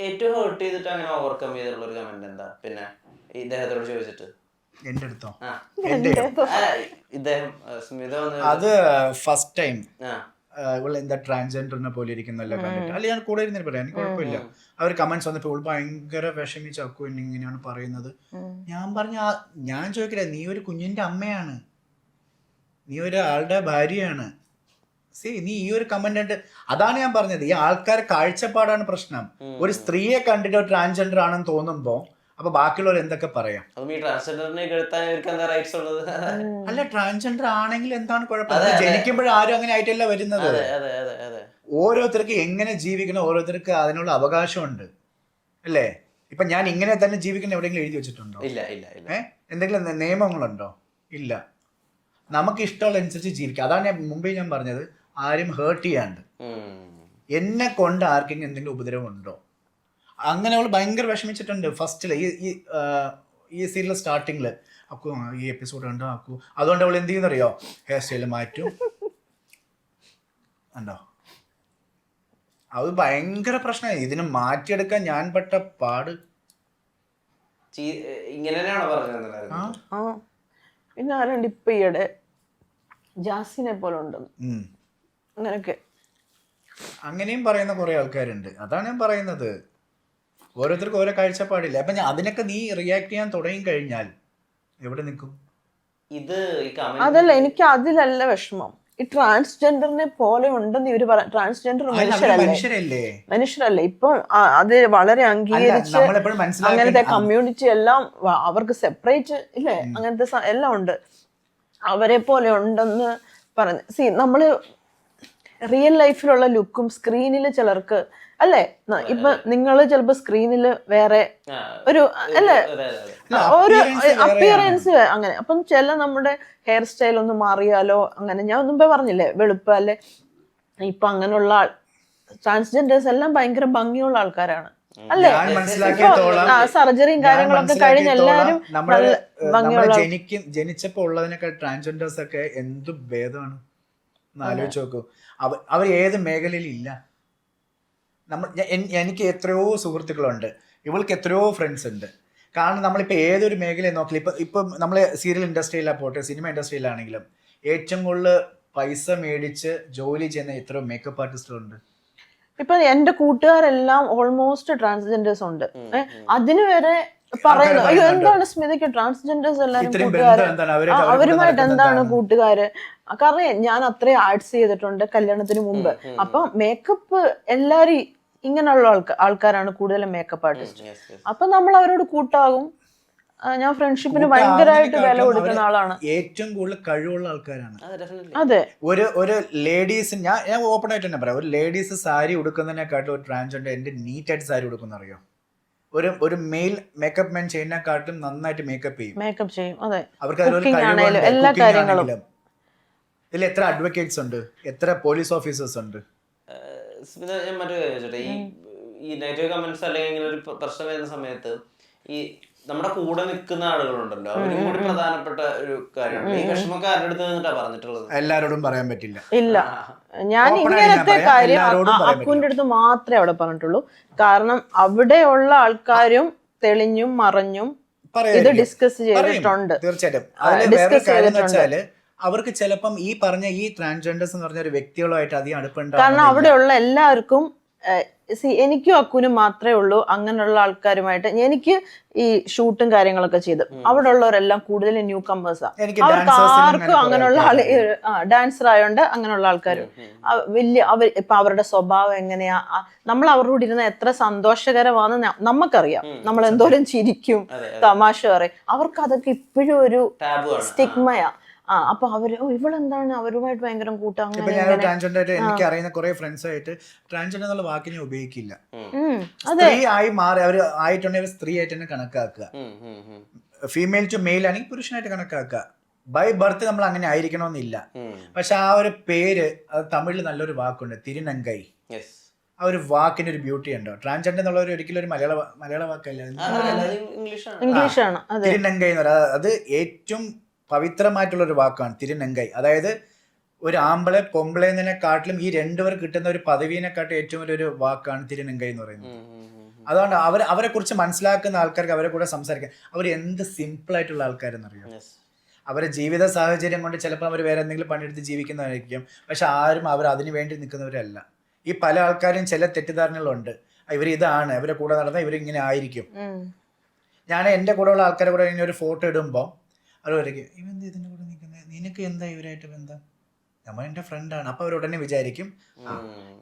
ഏറ്റവും ഹേർട്ട് ചെയ്തിട്ട് അങ്ങനെ ഓവർകം ചെയ്തിട്ടുള്ള ഒരു കമന്റ് എന്താ? പിന്നെ ഇദ്ദേഹത്തോട് ചോദിച്ചിട്ട് എന്റെ അടുത്തോ? ഇദ്ദേഹം സ്മിത അത് ഫസ്റ്റ് ടൈം ഇവള് എന്താ ട്രാൻസ്ജെൻഡറിനെ പോലെ ഇരിക്കുന്നല്ല കണ്ടിട്ട്, അല്ല ഞാൻ കൂടെ ഇരുന്നിട്ട് പറയാം, എനിക്ക് കുഴപ്പമില്ല. അവർ കമന്റ്സ് വന്നപ്പോൾ ഇവൾ ഭയങ്കര വിഷമിച്ച് അക്കു എന്നെ ഇങ്ങനെയാണ് പറയുന്നത്. ഞാൻ പറഞ്ഞ ഞാൻ ചോദിക്കില്ല, നീ ഒരു കുഞ്ഞിന്റെ അമ്മയാണ്, നീ ഒരാളുടെ ഭാര്യയാണ്. നീ ഈ ഒരു കമന്റ്, അതാണ് ഞാൻ പറഞ്ഞത്, ഈ ആൾക്കാരെ കാഴ്ചപ്പാടാണ് പ്രശ്നം. ഒരു സ്ത്രീയെ കണ്ടിട്ട് ട്രാൻസ്ജെൻഡർ ആണെന്ന് തോന്നുമ്പോ അപ്പൊ ബാക്കിയുള്ളവർ എന്തൊക്കെ പറയാം? അല്ല, ട്രാൻസ്ജെൻഡർ ആണെങ്കിൽ എന്താണ് കുഴപ്പം? ജനിക്കുമ്പോഴാരും അങ്ങനെ ആയിട്ടല്ല വരുന്നത്. ഓരോരുത്തർക്ക് എങ്ങനെ ജീവിക്കണം, ഓരോരുത്തർക്ക് അതിനുള്ള അവകാശമുണ്ട് അല്ലേ? ഇപ്പൊ ഞാൻ ഇങ്ങനെ തന്നെ ജീവിക്കണം എവിടെയെങ്കിലും എഴുതി വെച്ചിട്ടുണ്ടോ? എന്തെങ്കിലും നിയമങ്ങളുണ്ടോ? ഇല്ല. നമുക്ക് ഇഷ്ടമുള്ള അനുസരിച്ച് ജീവിക്കാം. അതാണ് ഞാൻ മുമ്പേ ഞാൻ പറഞ്ഞത്, ആരും ഹേർട്ട് ചെയ്യാണ്ട്. എന്നെ കൊണ്ട് ആർക്കെങ്കിലും എന്തെങ്കിലും ഉപദ്രവം ഉണ്ടോ? അങ്ങനെ അവൾ ഭയങ്കര വിഷമിച്ചിട്ടുണ്ട് ഫസ്റ്റില്, ഈ സീരിയൽ സ്റ്റാർട്ടിങ്ങില്. അക്കു ഈ എപ്പിസോഡ് കണ്ടോ അക്കു? അതുകൊണ്ട് അവൾ എന്ത് ചെയ്യുന്നറിയോ? ഹെയർ സ്റ്റൈല് മാറ്റും. ഉണ്ടോ? അത് ഭയങ്കര പ്രശ്നമായി. ഇതിന് മാറ്റിയെടുക്കാൻ ഞാൻ പെട്ട പാട്. പിന്നെ ആരുണ്ട് ഇപ്പൊ ഈയിടെ ജാസിനെ പോലെ ഉണ്ടെന്ന് അങ്ങനെയൊക്കെ അങ്ങനെയും പറയുന്ന കുറെ ആൾക്കാരുണ്ട്. അതാണ് ഞാൻ പറയുന്നത്, ഓരോരുത്തർക്കും ഓരോ കാഴ്ചപ്പാടില്ല. അപ്പൊ അതിനൊക്കെ നീ റിയാക്ട് ചെയ്യാൻ തുടങ്ങി കഴിഞ്ഞാൽ എവിടെ നിൽക്കും? അതല്ല, എനിക്ക് അതിലല്ല വിഷമം. ഈ ട്രാൻസ്ജെൻഡറിനെ പോലെ ഉണ്ടെന്ന് ഇവര് പറയാം. ട്രാൻസ്ജെൻഡർ മനുഷ്യരല്ലേ? ഇപ്പൊ അത് വളരെ അംഗീകരിച്ച് അങ്ങനത്തെ കമ്മ്യൂണിറ്റി എല്ലാം അവർക്ക് സെപ്പറേറ്റ് ഇല്ലേ, അങ്ങനത്തെ എല്ലാം ഉണ്ട്. അവരെ പോലെ ഉണ്ടെന്ന് പറഞ്ഞു. നമ്മള് റിയൽ ലൈഫിലുള്ള ലുക്കും സ്ക്രീനിൽ ചിലർക്ക് അല്ലേ, ഇപ്പൊ നിങ്ങള് ചിലപ്പോ സ്ക്രീനില് വേറെ ഒരു അല്ലേ ഒരു അപ്പിയറൻസ് അങ്ങനെ. അപ്പം ചില നമ്മുടെ ഹെയർ സ്റ്റൈൽ ഒന്ന് മാറിയാലോ അങ്ങനെ. ഞാൻ മുമ്പേ പറഞ്ഞില്ലേ വെളുപ്പ് അല്ലെ, ഇപ്പൊ അങ്ങനെയുള്ള ട്രാൻസ്ജെൻഡേഴ്സ് എല്ലാം ഭയങ്കര ഭംഗിയുള്ള ആൾക്കാരാണ് അല്ലേ? സർജറിയും കാര്യങ്ങളൊക്കെ കഴിഞ്ഞ് എല്ലാരും ഭംഗിയുള്ള ജനിച്ചപ്പോ ഉള്ളതിനൊക്കെ ട്രാൻസ്ജെൻഡേഴ്സ് ഒക്കെ എന്ത് ഭേദമാണ് ആലോചിച്ച് നോക്കൂ. അവർ ഏത് മേഖലയിൽ ഇല്ല. എനിക്ക് എത്രയോ സുഹൃത്തുക്കളുണ്ട്, ഇവൾക്ക് എത്രയോ ഫ്രണ്ട്സ് ഉണ്ട്. കാരണം നമ്മളിപ്പോൾ ഏതൊരു മേഖലയെ നോക്കില്ല, ഇപ്പം നമ്മൾ സീരിയൽ ഇൻഡസ്ട്രിയിലാണ് പോട്ടെ, സിനിമ ഇൻഡസ്ട്രിയിലാണെങ്കിലും ഏറ്റവും കൂടുതൽ പൈസ മേടിച്ച് ജോലി ചെയ്യുന്ന എത്രയോ മേക്കപ്പ് ആർട്ടിസ്റ്റുകളുണ്ട്. ഇപ്പൊ എന്റെ കൂട്ടുകാരെല്ലാം ഓൾമോസ്റ്റ് ട്രാൻസ്ജെൻഡേഴ്സ് ഉണ്ട്. അതിന് വരെ പറയുന്നു, അയ്യോ എന്താണ് സ്മിതയ്ക്ക് ട്രാൻസ്ജെൻഡേഴ്സ് എല്ലാവരും കൂട്ടുകാര്, അവരുമായിട്ട് എന്താണ് കൂട്ടുകാര്? കാരണം ഞാൻ അത്രയും ആർട്സ് ചെയ്തിട്ടുണ്ട് കല്യാണത്തിന് മുമ്പ്. അപ്പൊ മേക്കപ്പ് എല്ലാരും ഇങ്ങനെയുള്ള ആൾക്കാരാണ് കൂടുതലും മേക്കപ്പ് ആർട്ടിസ്റ്റ്. അപ്പൊ നമ്മൾ അവരോട് കൂട്ടാകും. ഞാൻ ഫ്രണ്ട്ഷിപ്പിന് ഭയങ്കരമായിട്ട് വില കൊടുക്കുന്ന ആളാണ്. ഏറ്റവും കൂടുതൽ കഴിവുള്ള ആൾക്കാരാണ്. അതെ, ഒരു ലേഡീസ്, ഞാൻ ഓപ്പൺ ആയിട്ട് തന്നെ പറയാം, ഒരു ലേഡീസ് സാരി ഉടുക്കുന്നതിനെക്കാട്ടും ഒരു ട്രാൻസ്ജെൻഡർ എന്റെ നീറ്റായിട്ട് സാരി ഉടുക്കുന്ന അറിയോ? ഒരു മെയിൽ മേക്കപ്പ് മാൻ ചെയ്യുന്നതിനെക്കാട്ടും നന്നായിട്ട് മേക്കപ്പ് ചെയ്യും. അവർക്ക് എല്ലാ കാര്യങ്ങളും. ഇതിൽ എത്ര അഡ്വക്കേറ്റ്സ് ഉണ്ട്, എത്ര പോലീസ് ഓഫീസേഴ്സ് ഉണ്ട്. ഞാൻ മറ്റൊരു കാര്യം ചോദിച്ചോട്ടെ, ഈ നെഗറ്റീവ് കമന്റ്സ് അല്ലെങ്കിൽ ഇങ്ങനെ ഒരു പ്രശ്നം വരുന്ന സമയത്ത് ഈ നമ്മുടെ കൂടെ നിൽക്കുന്ന ആളുകളുണ്ടല്ലോ, അവരും കൂടി പ്രധാനപ്പെട്ട ഒരു കാര്യമാണ്. ഈ വിഷമക്കാരുടെ അടുത്ത് നിന്നിട്ടാ പറഞ്ഞിട്ടുള്ളത്. എല്ലാരോടും പറയാൻ പറ്റില്ല. ഇല്ല, ഞാൻ ഇങ്ങനത്തെ കാര്യം അക്കുവിന്റെ അടുത്ത് മാത്രമേ അവിടെ പറഞ്ഞിട്ടുള്ളൂ. കാരണം അവിടെയുള്ള ആൾക്കാരും തെളിഞ്ഞും മറഞ്ഞും ഇത് ഡിസ്കസ് ചെയ്തിട്ടുണ്ട്. തീർച്ചയായിട്ടും അവർക്ക് ചിലപ്പം ഈ പറഞ്ഞ ഈ ട്രാൻസ്ജെൻഡേഴ്സ് എന്ന് പറഞ്ഞ ഒരു വ്യക്തികളുമായിട്ട് അധികം അടുപ്പുണ്ട്. കാരണം അവിടെയുള്ള എല്ലാവർക്കും എനിക്കും അക്കുനും മാത്രമേ ഉള്ളൂ അങ്ങനെയുള്ള ആൾക്കാരുമായിട്ട്. എനിക്ക് ഈ ഷൂട്ടും കാര്യങ്ങളൊക്കെ ചെയ്ത് അവിടെ ഉള്ളവരെല്ലാം കൂടുതൽ ന്യൂ കമ്പേഴ്സാ. അവർക്ക് ആർക്കും അങ്ങനെയുള്ള ഡാൻസർ ആയോണ്ട് അങ്ങനെയുള്ള ആൾക്കാരും വലിയ ഇപ്പൊ അവരുടെ സ്വഭാവം എങ്ങനെയാ, നമ്മൾ അവരുടെ കൂടെ ഇരുന്ന എത്ര സന്തോഷകരമാണെന്ന് നമുക്കറിയാം. നമ്മൾ എന്തോരം ചിരിക്കും, തമാശ പറയും. അവർക്ക് അതൊക്കെ ഇപ്പോഴും ഒരു സ്റ്റിഗ്മയാ. അപ്പൊ അവര് ഇവളെന്താണ് അവരുമായിട്ട് ഭയങ്കര കൂട്ടം. എനിക്ക് അറിയുന്ന കുറെ ഫ്രണ്ട്സ് ആയിട്ട് ട്രാൻസ്ജെൻഡർ എന്നുള്ള വാക്കിനെ ഉപയോഗിക്കില്ല. സ്ത്രീ ആയി മാറി അവർ ആയിട്ടുണ്ടെങ്കിൽ സ്ത്രീ ആയിട്ട് തന്നെ കണക്കാക്കുക. ഫീമെയിൽ ടു മെയിൽ ആണെങ്കിൽ പുരുഷനായിട്ട് കണക്കാക്കുക. ബൈ ബർത്ത് നമ്മൾ അങ്ങനെ ആയിരിക്കണമെന്നില്ല. പക്ഷെ ആ ഒരു പേര്, അത് തമിഴിൽ നല്ലൊരു വാക്കുണ്ട്, തിരുനങ്കൈ. ആ ഒരു വാക്കിന് ഒരു ബ്യൂട്ടി ഉണ്ടോ? ട്രാൻസ്ജെൻഡർ എന്നുള്ള ഒരിക്കലും ഒരു മലയാള വാക്കല്ല, ഇംഗ്ലീഷാണ്. തിരുനങ്കൈ എന്ന് പറയുന്നത് അത് ഏറ്റവും പവിത്രമായിട്ടുള്ള ഒരു വാക്കാണ് തിരുനങ്കൈ. അതായത് ഒരു ആമ്പളെ പൊമ്പളെന്നതിനെക്കാട്ടിലും ഈ രണ്ടുപേർ കിട്ടുന്ന ഒരു പദവിനെക്കാട്ടും ഏറ്റവും വലിയൊരു വാക്കാണ് തിരുനങ്കൈ എന്ന് പറയുന്നത്. അതുകൊണ്ട് അവരെ കുറിച്ച് മനസ്സിലാക്കുന്ന ആൾക്കാർക്ക് അവരെ കൂടെ സംസാരിക്കാൻ അവർ എന്ത് സിമ്പിൾ ആയിട്ടുള്ള ആൾക്കാരെന്നറിയാം. അവരെ ജീവിത സാഹചര്യം കൊണ്ട് ചിലപ്പോൾ അവർ വേറെ എന്തെങ്കിലും പണിയെടുത്ത് ജീവിക്കുന്നതായിരിക്കും, പക്ഷെ ആരും അവർ അതിനു വേണ്ടി നിൽക്കുന്നവരല്ല. ഈ പല ആൾക്കാരും ചില തെറ്റിദ്ധാരണകളുണ്ട്, ഇവർ ഇതാണ്, ഇവരെ കൂടെ നടന്നാൽ ഇവരിങ്ങനെ ആയിരിക്കും. ഞാൻ എൻ്റെ കൂടെ ഉള്ള ആൾക്കാരെ കൂടെ ഇങ്ങനെ ഒരു ഫോട്ടോ ഇടുമ്പോൾ അവർ പറയും ഇവന്ത് ഇതിൻ്റെ കൂടെ നിൽക്കുന്നത്, നിനക്ക് എന്താ ഇവരായിട്ട് ബന്ധം, നമ്മൾ എൻ്റെ ഫ്രണ്ടാണ്. അപ്പോൾ അവരുടനെ വിചാരിക്കും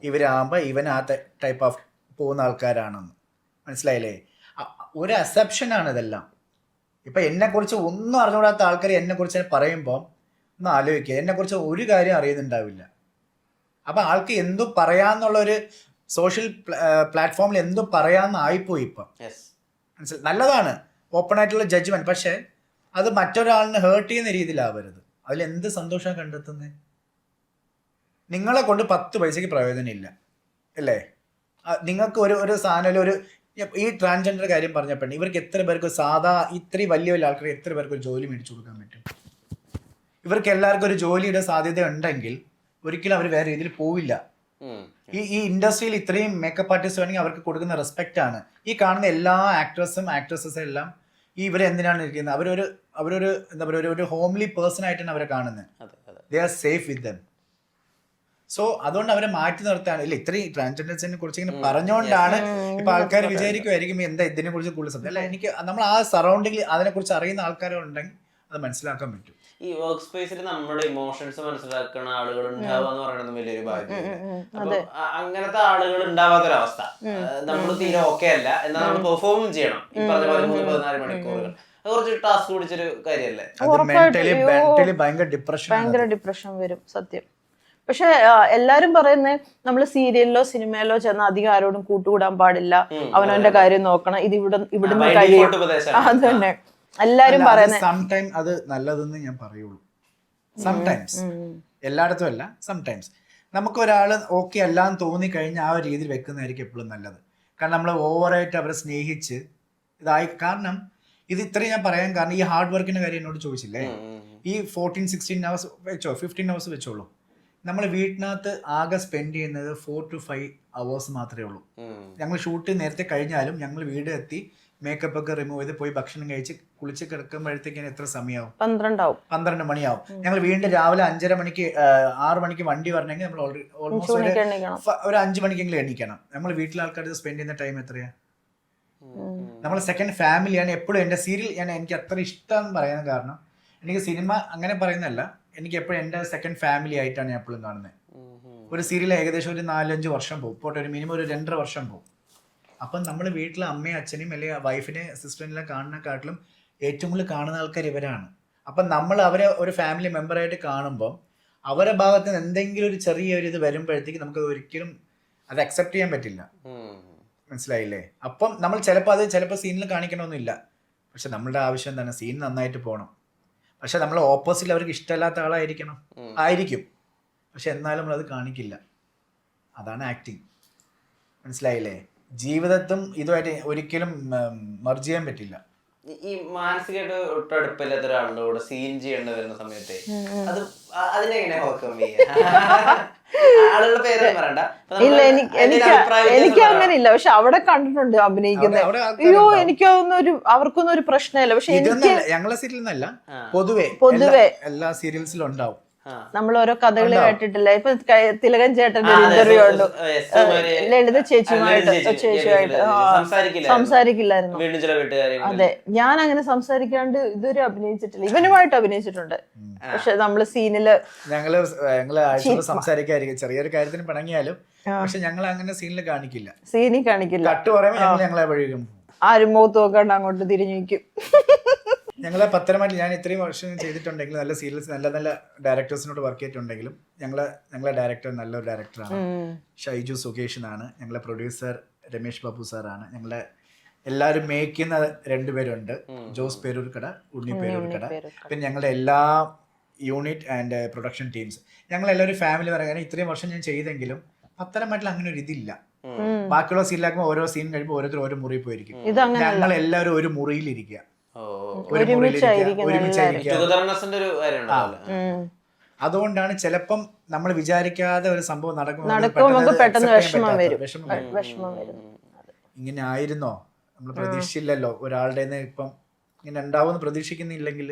ഇവരാകുമ്പോൾ ഇവൻ ആ ടൈപ്പ് ഓഫ് പോകുന്ന ആൾക്കാരാണെന്ന്. മനസ്സിലായില്ലേ? ഒരു അസെപ്ഷനാണ് ഇതെല്ലാം. ഇപ്പം എന്നെക്കുറിച്ച് ഒന്നും അറിഞ്ഞുകൂടാത്ത ആൾക്കാർ എന്നെക്കുറിച്ച് പറയുമ്പോൾ ഒന്ന് ആലോചിക്കുക, എന്നെക്കുറിച്ച് ഒരു കാര്യം അറിയുന്നുണ്ടാവില്ല. അപ്പം ആൾക്ക് എന്തു പറയാന്നുള്ളൊരു സോഷ്യൽ പ്ലാറ്റ്ഫോമിൽ എന്തു പറയാമെന്ന് ആയിപ്പോയി ഇപ്പം. മനസ്സിലായി? നല്ലതാണ് ഓപ്പൺ ആയിട്ടുള്ള ജഡ്ജ്മെന്റ്, പക്ഷെ അത് മറ്റൊരാളിനെ ഹേർട്ട് ചെയ്യുന്ന രീതിയിലാവരുത്. അതിലെന്ത് സന്തോഷം കണ്ടെത്തുന്നത്? നിങ്ങളെ കൊണ്ട് 10 പൈസയ്ക്ക് പ്രയോജനമില്ല അല്ലേ? നിങ്ങൾക്ക് ഒരു സാധനം ഒരു ഈ ട്രാൻസ്ജെൻഡർ കാര്യം പറഞ്ഞപ്പോൾ ഇവർക്ക് എത്ര പേർക്ക് സാധാ ഇത്രയും വലിയ വലിയ ആൾക്കാർക്ക് എത്ര പേർക്ക് ഒരു ജോലി മേടിച്ചു കൊടുക്കാൻ പറ്റും? ഇവർക്ക് എല്ലാവർക്കും ഒരു ജോലിയുടെ സാധ്യത ഉണ്ടെങ്കിൽ ഒരിക്കലും അവർ വേറെ രീതിയിൽ പോവില്ല. ഈ ഇൻഡസ്ട്രിയിൽ ഇത്രയും മേക്കപ്പ് ആർട്ടിസ്റ്റ് വേണമെങ്കിൽ അവർക്ക് കൊടുക്കുന്ന റെസ്പെക്റ്റ് ആണ്. ഈ കാണുന്ന എല്ലാ ആക്ട്രസും എല്ലാം ഈ ഇവരെ എന്തിനാണ് ഇരിക്കുന്നത്? അവരൊരു എന്താ പറയുക, ഒരു ഹോംലി പേഴ്സൺ ആയിട്ടാണ് അവരെ കാണുന്നത്. They are safe with dum. So അതുകൊണ്ട് അവരെ മാറ്റി നിർത്താൻ ഇല്ല. ഇത്രയും ട്രാൻസ്ജെൻഡേഴ്സിനെ കുറിച്ച് ഇങ്ങനെ പറഞ്ഞുകൊണ്ടാണ് ഇപ്പൊ ആൾക്കാർ വിചാരിക്കുമായിരിക്കും എന്താ ഇതിനെ കുറിച്ച് കൂടുതൽ സംസാരിക്കും. അല്ല, എനിക്ക് നമ്മൾ ആ സറൗണ്ടിങ്ങിൽ അതിനെ കുറിച്ച് അറിയുന്ന ആൾക്കാരുണ്ടെങ്കിൽ അത് മനസ്സിലാക്കാൻ പറ്റും. ഈ വർക്ക് സ്പേസിൽ നമ്മുടെ ഇമോഷൻസ് മനസ്സിലാക്കുന്ന ആളുകൾ ഉണ്ടാവുക എന്ന് പറയുന്നത് വലിയൊരു ഭാഗ്യം. അങ്ങനത്തെ ആളുകൾ ഉണ്ടാവാത്തൊരവസ്ഥ, നമ്മൾ തീരെ ഓക്കെ അല്ല, എന്നാൽ നമ്മൾ പെർഫോം ചെയ്യണം. ഈ പറഞ്ഞ 13-14 മണിക്കൂറുകൾ അത് കുറച്ച് ടാസ്ക് പിടിച്ചൊരു കാര്യമല്ലേ? ഭയങ്കര ഡിപ്രഷൻ വരും സത്യം. പക്ഷെ എല്ലാരും പറയുന്നത് നമ്മൾ സീരിയലിലോ സിനിമയിലോ ചെന്നാൽ അധികം ആരോടും കൂട്ടുകൂടാൻ പാടില്ല, അവനവന്റെ കാര്യം നോക്കണം, ഇത് ഇവിടുന്ന് കഴിയും. അത് തന്നെ എല്ലാരും പറയുന്നത്. സംടൈം അത് നല്ലതെന്ന് ഞാൻ പറയുള്ളൂ. സംടൈംസ്, എല്ലായിടത്തും അല്ല, സംടൈംസ് നമുക്ക് ഒരാൾ ഓക്കെ അല്ലാന്ന് തോന്നിക്കഴിഞ്ഞാൽ ആ ഒരു രീതിയിൽ വെക്കുന്നതായിരിക്കും എപ്പോഴും നല്ലത്. കാരണം നമ്മൾ ഓവറായിട്ട് അവരെ സ്നേഹിച്ച് ഇതായി. കാരണം ഇത് ഇത്രയും ഞാൻ പറയാൻ കാരണം ഈ ഹാർഡ് വർക്കിന്റെ കാര്യം എന്നോട് ചോദിച്ചില്ലേ, ഈ 14-16 hours വെച്ചോ, 15 hours വെച്ചോളൂ. നമ്മൾ വീട്ടിനകത്ത് ആകെ സ്പെൻഡ് ചെയ്യുന്നത് 4 to 5 hours മാത്രമേ ഉള്ളൂ. ഞങ്ങൾ ഷൂട്ട് നേരത്തെ കഴിഞ്ഞാലും ഞങ്ങൾ വീട് എത്തി മേക്കപ്പ് ഒക്കെ റിമൂവ് ചെയ്ത് പോയി ഭക്ഷണം കഴിച്ച് കുളിച്ച് കിടക്കുമ്പോഴത്തേക്കും എത്ര സമയമാവും? 12 മണിയാവും. ഞങ്ങൾ വീണ്ടും രാവിലെ 5:30 മണിക്ക് 6 മണിക്ക് വണ്ടി വരണമെങ്കിൽ നമ്മൾ ഓൾമോസ്റ്റ് ഒരു 5 മണിക്കെങ്കിലും എണീക്കണം. നമ്മൾ വീട്ടിലെ ആൾക്കാർ സ്പെൻഡ് ചെയ്യുന്ന ടൈം എത്രയാ? നമ്മൾ സെക്കൻഡ് ഫാമിലിയാണ് എപ്പോഴും. എൻ്റെ സീരിയൽ എനിക്ക് അത്ര ഇഷ്ടം പറയാൻ കാരണം എനിക്ക് സിനിമ അങ്ങനെ പറയുന്നതല്ല, എനിക്ക് എപ്പോഴും എൻ്റെ സെക്കൻഡ് ഫാമിലി ആയിട്ടാണ് ഞാൻ എപ്പോഴും കാണുന്നത്. ഒരു സീരിയൽ ഏകദേശം ഒരു 4-5 വർഷം പോകും, പോട്ടെ ഒരു മിനിമം ഒരു 2.5 വർഷം പോകും. അപ്പം നമ്മൾ വീട്ടിലെ അമ്മയും അച്ഛനെയും അല്ലെങ്കിൽ വൈഫിനെ സിസ്റ്ററിനെല്ലാം കാണുന്നതിനെക്കാട്ടിലും ഏറ്റവും കൂടുതൽ കാണുന്ന ആൾക്കാർ ഇവരാണ്. അപ്പം നമ്മൾ അവരെ ഒരു ഫാമിലി മെമ്പറായിട്ട് കാണുമ്പോൾ അവരുടെ ഭാഗത്ത് നിന്ന് എന്തെങ്കിലും ഒരു ചെറിയൊരു ഇത് വരുമ്പോഴത്തേക്ക് നമുക്ക് ഒരിക്കലും അത് അക്സെപ്റ്റ് ചെയ്യാൻ പറ്റില്ല. മനസ്സിലായില്ലേ? അപ്പം നമ്മൾ ചിലപ്പോൾ സീനിൽ കാണിക്കണമെന്നില്ല, പക്ഷെ നമ്മളുടെ ആവശ്യം എന്താണ്? സീൻ നന്നായിട്ട് പോകണം. പക്ഷെ നമ്മൾ ഓപ്പോസിറ്റ് അവർക്ക് ഇഷ്ടമല്ലാത്ത ആയിരിക്കും, പക്ഷെ എന്നാലും നമ്മളത് കാണിക്കില്ല. അതാണ് ആക്ടിങ്. മനസ്സിലായില്ലേ? ജീവിതത്തും ഇതുമായിട്ട് ഒരിക്കലും മർജ് ചെയ്യാൻ പറ്റില്ല. ഈ മാനസികമായിട്ട് ഒട്ടും അടുപ്പില്ലാത്ത ഒരാളുടെ കൂടെ സീൻ ചെയ്യേണ്ടി വരുന്ന സമയത്ത് അതിനെങ്ങനെ ഓവർകം ചെയ്യാം? ആളുകളുടെ പേരൊന്നും പറയണ്ട. എനിക്ക് അങ്ങനെ ഇല്ല, പക്ഷെ അവിടെ കണ്ടിട്ടുണ്ട് അഭിനയിക്കുന്നത്. അയ്യോ എനിക്കൊന്നും അവർക്കൊന്നും ഒരു പ്രശ്നമില്ല. പക്ഷെ ഞങ്ങളെ സീരിയലൊന്നല്ല, പൊതുവെ എല്ലാ സീരിയൽസിലും ഉണ്ടാവും. നമ്മൾ ഓരോ കഥകൾ കേട്ടിട്ടില്ല. ഇപ്പൊ തിലകൻ ചേട്ടന്റെ ഇന്റർവ്യൂ ഉണ്ട്, ലളിത ചേച്ചിയുമായിട്ട് സംസാരിക്കില്ലായിരുന്നു. അതെ, ഞാൻ അങ്ങനെ സംസാരിക്കാണ്ട് ഇതുവരെ അഭിനയിച്ചിട്ടില്ല. ഇവനുമായിട്ട് അഭിനയിച്ചിട്ടുണ്ട്, പക്ഷെ നമ്മള് സീനില് ഞങ്ങള് സംസാരിക്കാതിരിക്കും. ചെറിയൊരു കാര്യത്തിന് പിണങ്ങിയാലും പക്ഷെ ഞങ്ങൾ അങ്ങനെ സീനിൽ കാണിക്കില്ല. കട്ട് പറയുമ്പോൾ ഞങ്ങളെ വഴിയും ആരും മുഖത്ത് നോക്കാണ്ട് അങ്ങോട്ട് തിരിഞ്ഞു നിൽക്കും. ഞങ്ങളെ പത്തനംതിട്ട ഞാൻ ഇത്രയും വർഷം ചെയ്തിട്ടുണ്ടെങ്കിലും നല്ല സീരിയൽസ് നല്ല ഡയറക്ടേഴ്സിനോട് വർക്ക് ചെയ്തിട്ടുണ്ടെങ്കിലും ഞങ്ങളെ ഡയറക്ടർ നല്ലൊരു ഡയറക്ടറാണ്. ഷൈജു സുകേഷനാണ്. ഞങ്ങളെ പ്രൊഡ്യൂസർ രമേഷ് ബാബു സാറാണ്. ഞങ്ങളെ എല്ലാവരും മേക്ക് ചെയ്യുന്ന 2 പേരുണ്ട്, ജോസ് പേരൂർക്കട, ഉണ്ണി പേരൂർക്കട. പിന്നെ ഞങ്ങളുടെ എല്ലാ യൂണിറ്റ് ആൻഡ് പ്രൊഡക്ഷൻ ടീംസ് ഞങ്ങളെല്ലാവരും ഫാമിലി പറയാൻ ഇത്രയും വർഷം ഞാൻ ചെയ്തെങ്കിലും പത്തനംതിട്ടയിൽ അങ്ങനെ ഒരു ഇതില്ല. ബാക്കിയുള്ള സീനിലാക്കുമ്പോൾ ഓരോ സീൻ കഴിയുമ്പോൾ ഓരോരുത്തർ ഓരോ മുറിയിൽ പോയിരിക്കും. ഞങ്ങൾ എല്ലാവരും ഒരു മുറിയിലിരിക്കുക, അതുകൊണ്ടാണ് ചിലപ്പം നമ്മൾ വിചാരിക്കാതെ ഒരു സംഭവം നടക്കുമ്പോൾ പെട്ടെന്ന് വിഷമം വരും. ഇങ്ങനെ ആയിരുന്നോ, നമ്മൾ പ്രതീക്ഷിച്ചില്ലല്ലോ ഒരാളുടെ ഇപ്പം ഇങ്ങനെ ഉണ്ടാവുമെന്ന് പ്രതീക്ഷിക്കുന്നില്ലെങ്കിൽ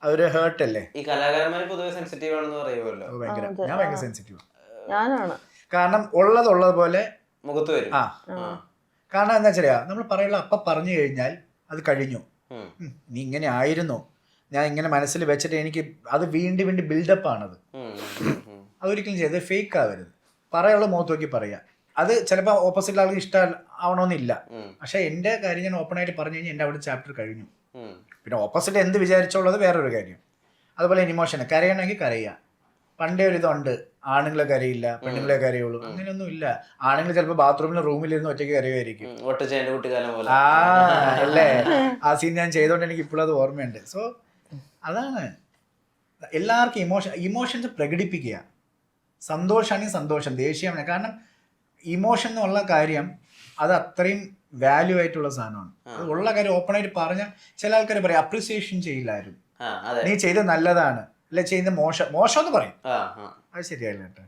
അതൊരു ഹേർട്ട് അല്ലേ. ഈ കലാകാരന്മാർ പൊതുവെ സെൻസിറ്റീവ് ആണെന്ന് പറയുമല്ലോ. ഭയങ്കര, ഞാൻ ഭയങ്കര സെൻസിറ്റീവ്. ഞാനാണ്. കാരണം ഉള്ളതുപോലെ മുഖത്ത് വരും. കാരണം എന്താ വെച്ചാ നമ്മൾ പറയുള്ള അപ്പം പറഞ്ഞു കഴിഞ്ഞാൽ അത് കഴിഞ്ഞു. നീ ഇങ്ങനെ ആയിരുന്നു, ഞാൻ ഇങ്ങനെ മനസ്സിൽ വെച്ചിട്ട് എനിക്ക് അത് വീണ്ടും വീണ്ടും ബിൽഡപ്പ് ആണത്. അതൊരിക്കലും ചെയ്ത് ഫേക്ക് ആവരുത്. പറയുള്ള മുഖത്ത് നോക്കി പറയാ. അത് ചിലപ്പോൾ ഓപ്പോസിറ്റ് ആൾക്ക് ഇഷ്ടം ആവണമെന്നില്ല. പക്ഷെ എൻ്റെ കാര്യം ഞാൻ ഓപ്പൺ ആയിട്ട് പറഞ്ഞു കഴിഞ്ഞാൽ എൻ്റെ അവിടെ ചാപ്റ്റർ കഴിഞ്ഞു. പിന്നെ ഓപ്പോസിറ്റ് എന്ത് വിചാരിച്ചോളത് വേറൊരു കാര്യം. അതുപോലെ ഇമോഷൻ കരയണമെങ്കിൽ കരയുക. പണ്ടേ ഒരു ഇതുണ്ട്, ആണുങ്ങളെ കരയില്ല പെണ്ണുങ്ങളെ കരയുള്ളൂ. അങ്ങനെയൊന്നും ഇല്ല. ആണുങ്ങൾ ചിലപ്പോൾ ബാത്റൂമിൽ റൂമിലിരുന്ന് ഒറ്റയ്ക്ക് കരയുമായിരിക്കും. അല്ലേ, ആ സീൻ ഞാൻ ചെയ്തോണ്ട് എനിക്ക് ഇപ്പോഴും അത് ഓർമ്മയുണ്ട്. സോ അതാണ് എല്ലാവർക്കും ഇമോഷൻസ് പ്രകടിപ്പിക്കുക. സന്തോഷമാണെങ്കിൽ സന്തോഷം, ദേഷ്യമാണ്. കാരണം ഇമോഷൻ എന്നുള്ള കാര്യം അത് അത്രയും വാല്യൂ ആയിട്ടുള്ള സാധനമാണ്. അത് ഉള്ള കാര്യം ഓപ്പൺ ആയിട്ട് പറഞ്ഞാൽ ചില ആൾക്കാർ പറയും അപ്രിസിയേഷൻ ചെയ്യില്ല ആരും. നീ ചെയ്ത് നല്ലതാണ് അല്ലെ ചെയ്യുന്ന മോശം എന്ന് പറയും. അത് ശരിയല്ല കേട്ടോ.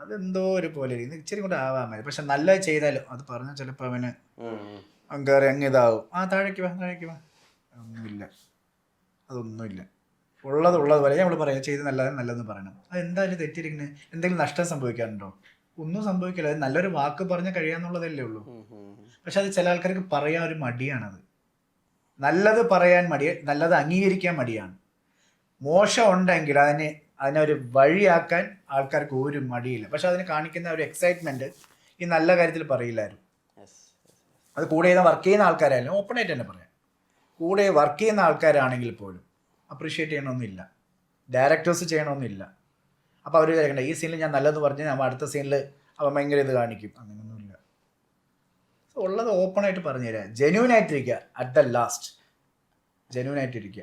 അതെന്തോ ഒരു പോലെ ഇച്ചിരി കൂടെ ആവാൻ മതി. പക്ഷെ നല്ലത് ചെയ്താലും അത് പറഞ്ഞാൽ ചിലപ്പോൾ അവന് കയറി അങ്ങ് ഇതാവും. താഴേക്ക് വാ. ഒന്നുമില്ല, അതൊന്നുമില്ല. ഉള്ളത് പോലെ നമ്മൾ പറയാം ചെയ്ത് നല്ലതെന്ന് പറയണം. അത് എന്തായാലും തെറ്റിയിരിക്കുന്നത്, എന്തെങ്കിലും നഷ്ടം സംഭവിക്കാറുണ്ടോ? ഒന്നും സംഭവിക്കില്ല. അത് നല്ലൊരു വാക്ക് പറഞ്ഞാൽ കഴിയാന്നുള്ളതല്ലേ ഉള്ളൂ. പക്ഷെ അത് ചില ആൾക്കാർക്ക് പറയാൻ ഒരു മടിയാണത്. നല്ലത് പറയാൻ മടി, നല്ലത് അംഗീകരിക്കാൻ മടിയാണ്. മോശം ഉണ്ടെങ്കിൽ അതിനെ ഒരു വഴിയാക്കാൻ ആൾക്കാർക്ക് ഒരു മടിയില്ല. പക്ഷെ അതിന് കാണിക്കുന്ന ഒരു എക്സൈറ്റ്മെന്റ് ഈ നല്ല കാര്യത്തിൽ പറയില്ലായിരുന്നു. അത് കൂടെ വർക്ക് ചെയ്യുന്ന ആൾക്കാരായാലും ഓപ്പൺ ആയിട്ട് തന്നെ പറയാം. കൂടെ വർക്ക് ചെയ്യുന്ന ആൾക്കാരാണെങ്കിൽ പോലും അപ്രീഷിയേറ്റ് ചെയ്യണമെന്നില്ല, ഡയറക്ടേഴ്സ് ചെയ്യണമെന്നില്ല. അപ്പോൾ അവർ വിചാരിക്കണ്ട ഈ സീനിൽ ഞാൻ നല്ലത് പറഞ്ഞ് നമ്മൾ അടുത്ത സീനിൽ അവൻ ഭയങ്കര ഇത് കാണിക്കും. അങ്ങനെയൊന്നുമില്ല. ഉള്ളത് ഓപ്പൺ ആയിട്ട് പറഞ്ഞു തരാം. ജെന്യൂൻ ആയിട്ടിരിക്കുക. അറ്റ് ദ ലാസ്റ്റ് ജെന്യൂൻ ആയിട്ടിരിക്കുക.